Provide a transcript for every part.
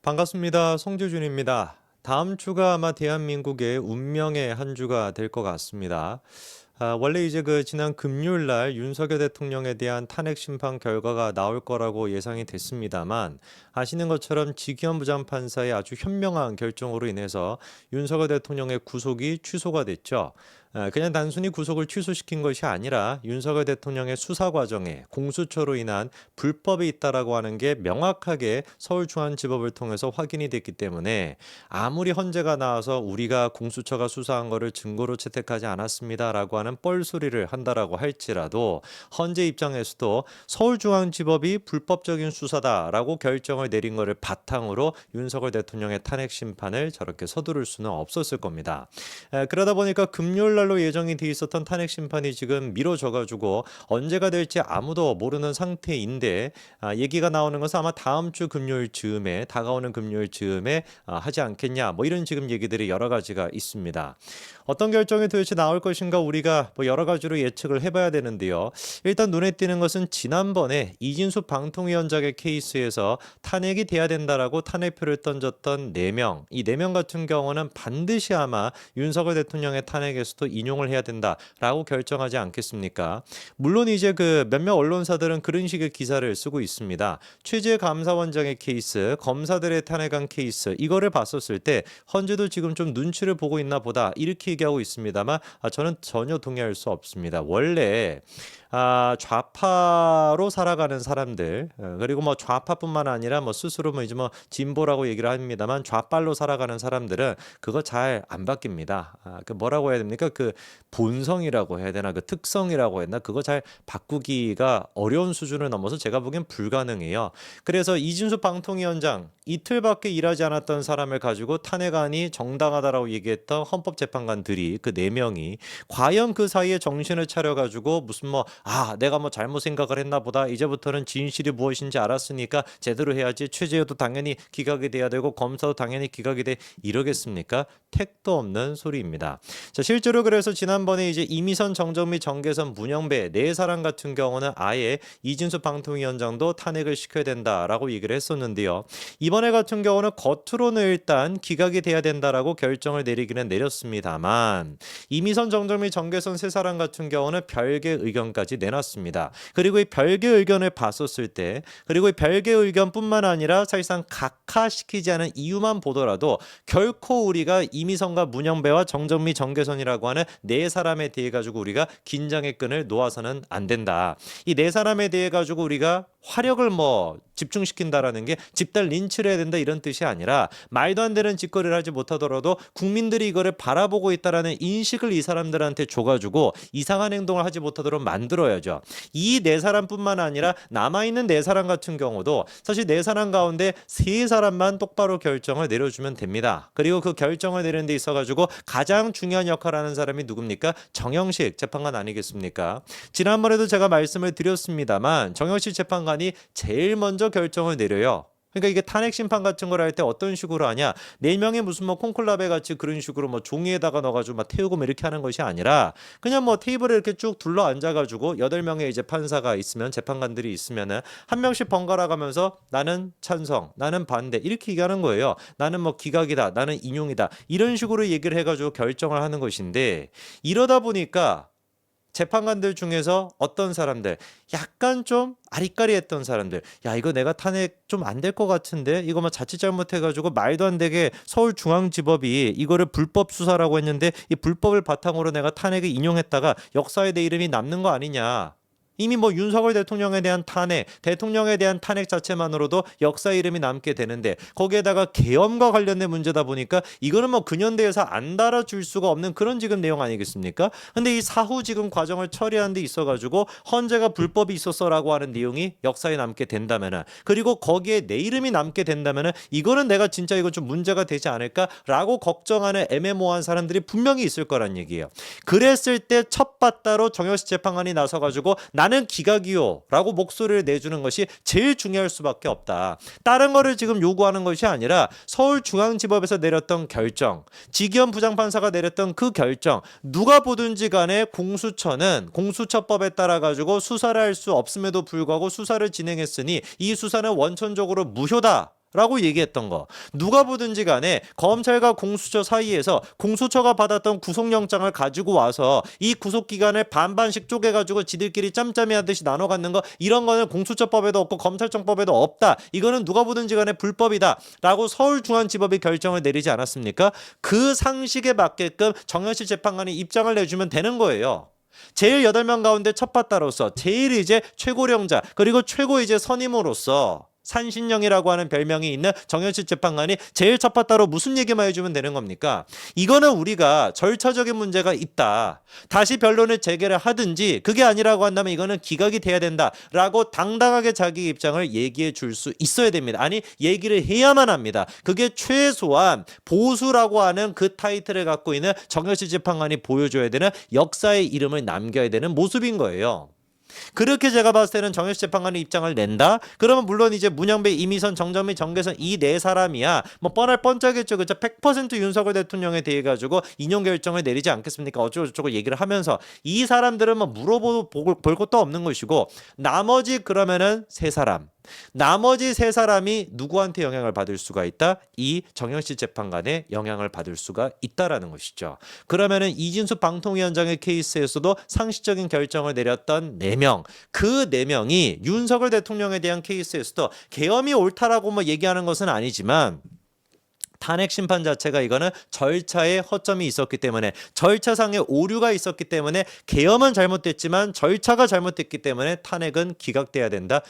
반갑습니다. 송재준입니다. 다음 주가 아마 대한민국의 운명의 한 주가 될 것 같습니다. 원래 이제 지난 금요일 날 윤석열 대통령에 대한 탄핵 심판 결과가 나올 거라고 예상이 됐습니다만 아시는 것처럼 지기현 부장판사의 아주 현명한 결정으로 인해서 윤석열 대통령의 구속이 취소가 됐죠. 그냥 단순히 구속을 취소시킨 것이 아니라 윤석열 대통령의 수사 과정에 공수처로 인한 불법이 있다라고 하는 게 명확하게 서울중앙지법을 통해서 확인이 됐기 때문에 아무리 헌재가 나와서 우리가 공수처가 수사한 거를 증거로 채택하지 않았습니다라고 하는 뻘소리를 한다라고 할지라도 헌재 입장에서도 서울중앙지법이 불법적인 수사다라고 결정을 내린 거를 바탕으로 윤석열 대통령의 탄핵 심판을 저렇게 서두를 수는 없었을 겁니다. 그러다 보니까 금요일 날로 예정이 돼 있었던 탄핵 심판이 지금 미뤄져 가지고 언제가 될지 아무도 모르는 상태인데 얘기가 나오는 것은 아마 다음 주 금요일 즈음에 다가오는 금요일 즈음에 하지 않겠냐 뭐 이런 지금 얘기들이 여러 가지가 있습니다. 어떤 결정이 도대체 나올 것인가 우리가 뭐 여러 가지로 예측을 해봐야 되는데요. 일단 눈에 띄는 것은 지난번에 이진수 방통위원장의 케이스에서 탄핵이 돼야 된다라고 탄핵표를 던졌던 4명, 이 4명 같은 경우는 반드시 아마 윤석열 대통령의 탄핵에서도 인용을 해야 된다라고 결정하지 않겠습니까? 물론 이제 몇몇 언론사들은 그런 식의 기사를 쓰고 있습니다. 최재 감사원장의 케이스, 검사들의 탄핵한 케이스 이거를 봤었을 때 헌재도 지금 좀 눈치를 보고 있나 보다 이렇게 얘기하고 있습니다만 저는 전혀 동의할 수 없습니다. 원래 좌파로 살아가는 사람들 그리고 뭐 좌파뿐만 아니라 뭐 스스로 뭐 이제 뭐 진보라고 얘기를 합니다만 좌빨로 살아가는 사람들은 그거 잘 안 바뀝니다. 그 뭐라고 해야 됩니까? 그 본성이라고 해야 되나 그 특성이라고 했나 그거 잘 바꾸기가 어려운 수준을 넘어서 제가 보기엔 불가능해요. 그래서 이진수 방통위원장 이틀밖에 일하지 않았던 사람을 가지고 탄핵안이 정당하다라고 얘기했던 헌법재판관들이 그 4명이 과연 그 사이에 정신을 차려가지고 무슨 내가 뭐 잘못 생각을 했나 보다 이제부터는 진실이 무엇인지 알았으니까 제대로 해야지 최재해도 당연히 기각이 돼야 되고 검사도 당연히 기각이 돼 이러겠습니까? 택도 없는 소리입니다. 자, 실제로 그래서 지난번에 이제 이미선, 정정미, 정계선, 문영배 4사람 같은 경우는 아예 이진수 방통위원장도 탄핵을 시켜야 된다라고 얘기를 했었는데요. 이번에 같은 경우는 겉으로는 일단 기각이 돼야 된다라고 결정을 내리기는 내렸습니다만 이미선, 정정미, 정계선 3사람 같은 경우는 별개 의견까지 내놨습니다. 그리고 이 별개 의견을 봤었을 때 그리고 이 별개 의견뿐만 아니라 사실상 각하시키지 않은 이유만 보더라도 결코 우리가 이미선과 문영배와 정정미, 정계선이라고 하는 4사람에 대해 가지고 우리가 긴장의 끈을 놓아서는 안 된다. 이 4사람에 대해 가지고 우리가 화력을 집중시킨다라는 게 집단 린치를 해야 된다 이런 뜻이 아니라 말도 안 되는 짓거리를 하지 못하더라도 국민들이 이거를 바라보고 있다라는 인식을 이 사람들한테 줘가지고 이상한 행동을 하지 못하도록 만들어야죠. 이 4사람뿐만 아니라 남아있는 4사람 같은 경우도 사실 4사람 가운데 3사람만 똑바로 결정을 내려주면 됩니다. 그리고 그 결정을 내리는 데 있어가지고 가장 중요한 역할을 하는 사람이 누굽니까? 정영식 재판관 아니겠습니까? 지난번에도 제가 말씀을 드렸습니다만 정영식 재판관이 제일 먼저 결정을 내려요. 그러니까 이게 탄핵 심판 같은 걸 할 때 어떤 식으로 하냐 4명이 무슨 콘클라베 같이 그런 식으로 종이에다가 넣어가지고 태우고 이렇게 하는 것이 아니라 그냥 테이블에 이렇게 쭉 둘러 앉아가지고 8명의 이제 판사가 있으면 재판관들이 있으면은 한 명씩 번갈아 가면서 나는 찬성 나는 반대 이렇게 얘기하는 거예요. 나는 기각이다 나는 인용이다 이런 식으로 얘기를 해가지고 결정을 하는 것인데 이러다 보니까 재판관들 중에서 어떤 사람들 약간 좀 아리까리했던 사람들 야 이거 내가 탄핵 좀 안 될 것 같은데 이거 자칫 잘못해가지고 말도 안 되게 서울중앙지법이 이거를 불법 수사라고 했는데 이 불법을 바탕으로 내가 탄핵을 인용했다가 역사에 내 이름이 남는 거 아니냐 이미 윤석열 대통령에 대한 탄핵, 대통령에 대한 탄핵 자체만으로도 역사 이름이 남게 되는데 거기에다가 계엄과 관련된 문제다 보니까 이거는 근현대에서 안 달아줄 수가 없는 그런 지금 내용 아니겠습니까? 근데 이 사후 지금 과정을 처리하는 데 있어가지고 헌재가 불법이 있었어라고 하는 내용이 역사에 남게 된다면은 그리고 거기에 내 이름이 남게 된다면은 이거는 내가 진짜 이거 좀 문제가 되지 않을까라고 걱정하는 애매모호한 사람들이 분명히 있을 거란 얘기예요. 그랬을 때 첫 바따로 정영식 재판관이 나서가지고 나는 기각이요 라고 목소리를 내주는 것이 제일 중요할 수밖에 없다. 다른 거를 지금 요구하는 것이 아니라 서울중앙지법에서 내렸던 결정, 지기현 부장판사가 내렸던 그 결정 누가 보든지 간에 공수처는 공수처법에 따라 가지고 수사를 할 수 없음에도 불구하고 수사를 진행했으니 이 수사는 원천적으로 무효다 라고 얘기했던 거. 누가 보든지 간에 검찰과 공수처 사이에서 공수처가 받았던 구속영장을 가지고 와서 이 구속기간을 반반씩 쪼개가지고 지들끼리 짬짬이 하듯이 나눠 갖는 거, 이런 거는 공수처법에도 없고 검찰청법에도 없다. 이거는 누가 보든지 간에 불법이다 라고 서울중앙지법이 결정을 내리지 않았습니까? 그 상식에 맞게끔 정현실 재판관이 입장을 내주면 되는 거예요. 제일 8명 가운데 첫 바다로서, 제일 이제 최고령자, 그리고 최고 이제 선임으로서 산신령이라고 하는 별명이 있는 정현실 재판관이 제일 첫 바다로 무슨 얘기만 해주면 되는 겁니까? 이거는 우리가 절차적인 문제가 있다, 다시 변론을 재개를 하든지, 그게 아니라고 한다면 이거는 기각이 돼야 된다라고 당당하게 자기 입장을 얘기해 줄 수 있어야 됩니다. 아니, 얘기를 해야만 합니다. 그게 최소한 보수라고 하는 그 타이틀을 갖고 있는 정현실 재판관이 보여줘야 되는 역사의 이름을 남겨야 되는 모습인 거예요. 그렇게 제가 봤을 때는 정현실 재판관의 입장을 낸다? 그러면 물론 이제 문영배, 이미선, 정정미, 정계선 이 네 사람이야 뭐 뻔할 뻔짜겠죠. 그죠? 100% 윤석열 대통령에 대해 가지고 인용 결정을 내리지 않겠습니까? 어쩌고저쩌고 얘기를 하면서 이 사람들은 뭐 볼 것도 없는 것이고, 나머지 그러면은 세 사람, 나머지 세 사람이 누구한테 영향을 받을 수가 있다? 이 정현실 재판관의 영향을 받을 수가 있다라는 것이죠. 그러면은 이진수 방통위원장의 케이스에서도 상식적인 결정을 내렸던 4명, 그 4명이 윤석열 대통령에 대한 케이스에서도 계엄이 옳다라고 뭐 얘기하는 것은 아니지만, 탄핵 심판 자체가 이거는 절차에 허점이 있었기 때문에, 절차상의 오류가 있었기 때문에, 계엄은 잘못됐지만 절차가 잘못됐기 때문에 탄핵은 기각돼야 된다,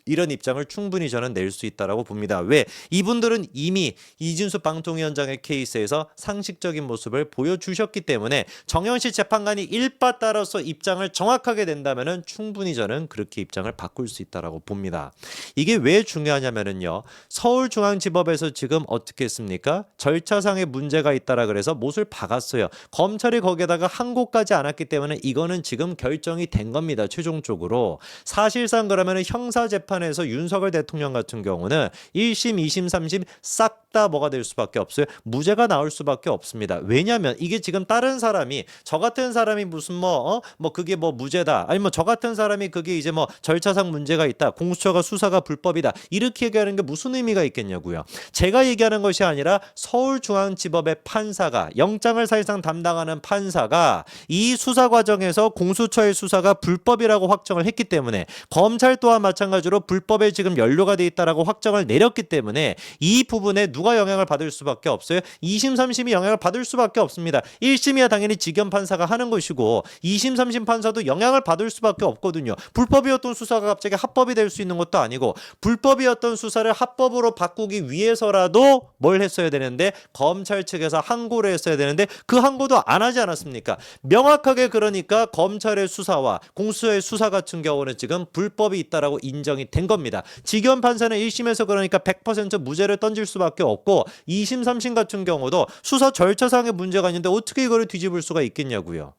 이런 입장을 충분히 저는 낼 수 있다라고 봅니다. 왜? 이분들은 이미 이진수 방통위원장의 케이스에서 상식적인 모습을 보여주셨기 때문에 정현실 재판관이 일바따라서 입장을 정확하게 낸다면은 충분히 저는 그렇게 입장을 바꿀 수 있다라고 봅니다. 이게 왜 중요하냐면은요, 서울중앙지법에서 지금 어떻게 했습니까? 절차상의 문제가 있다라 그래서 못을 박았어요. 검찰이 거기에다가 항고까지 않았기 때문에 이거는 지금 결정이 된 겁니다. 최종적으로. 사실상 그러면은 형사재판 에서 윤석열 대통령 같은 경우는 1심, 2심, 3심 싹 다 뭐가 될 수밖에 없어요. 무죄가 나올 수밖에 없습니다. 왜냐하면 이게 지금 다른 사람이, 저 같은 사람이 무슨 뭐 그게 뭐 무죄다, 아니 뭐 저 같은 사람이 그게 이제 뭐 절차상 문제가 있다, 공수처가 수사가 불법이다, 이렇게 얘기하는 게 무슨 의미가 있겠냐고요. 제가 얘기하는 것이 아니라 서울중앙지법의 판사가, 영장을 사실상 담당하는 판사가 이 수사 과정에서 공수처의 수사가 불법이라고 확정을 했기 때문에, 검찰 또한 마찬가지로 불법에 지금 연루가 돼 있다라고 확정을 내렸기 때문에 이 부분에 누가 영향을 받을 수밖에 없어요? 2심, 3심이 영향을 받을 수밖에 없습니다. 1심이야 당연히 직연 판사가 하는 것이고 2심, 3심 판사도 영향을 받을 수밖에 없거든요. 불법이었던 수사가 갑자기 합법이 될 수 있는 것도 아니고, 불법이었던 수사를 합법으로 바꾸기 위해서라도 뭘 했어야 되는데, 검찰 측에서 항고를 했어야 되는데 그 항고도 안 하지 않았습니까? 명확하게 그러니까 검찰의 수사와 공수처의 수사 같은 경우는 지금 불법이 있다라고 인정이 된 겁니다. 직연 판사는 1심에서 그러니까 100% 무죄를 던질 수밖에 없고, 2심, 3심 같은 경우도 수사 절차상의 문제가 있는데 어떻게 이거를 뒤집을 수가 있겠냐고요.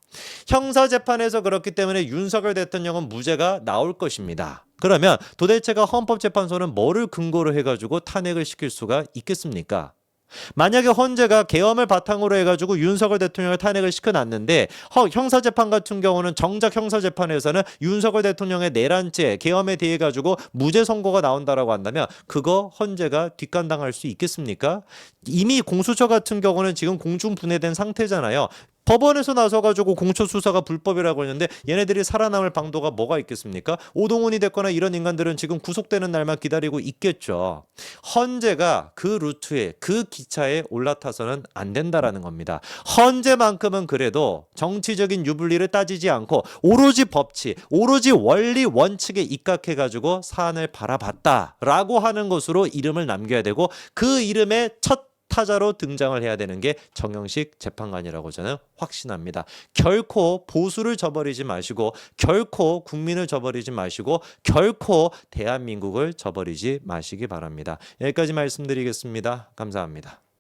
형사재판에서 그렇기 때문에 윤석열 대통령은 무죄가 나올 것입니다. 그러면 도대체가 헌법재판소는 뭐를 근거로 해가지고 탄핵을 시킬 수가 있겠습니까? 만약에 헌재가 계엄을 바탕으로 해가지고 윤석열 대통령을 탄핵을 시켜놨는데, 형사재판 같은 경우는 정작 형사재판에서는 윤석열 대통령의 내란죄, 계엄에 대해 가지고 무죄 선고가 나온다라고 한다면 그거 헌재가 뒷감당할 수 있겠습니까? 이미 공수처 같은 경우는 지금 공중분해된 상태잖아요. 법원에서 나서가지고 공처 수사가 불법이라고 했는데 얘네들이 살아남을 방도가 뭐가 있겠습니까? 오동훈이 됐거나 이런 인간들은 지금 구속되는 날만 기다리고 있겠죠. 헌재가 그 루트에, 그 기차에 올라타서는 안 된다라는 겁니다. 헌재만큼은 그래도 정치적인 유불리를 따지지 않고 오로지 법치, 오로지 원리 원칙에 입각해가지고 사안을 바라봤다라고 하는 것으로 이름을 남겨야 되고, 그 이름의 첫 타자로 등장을 해야 되는 게 정영식 재판관이라고 저는 확신합니다. 결코 보수를 저버리지 마시고, 결코 국민을 저버리지 마시고, 결코 대한민국을 저버리지 마시기 바랍니다. 여기까지 말씀드리겠습니다. 감사합니다.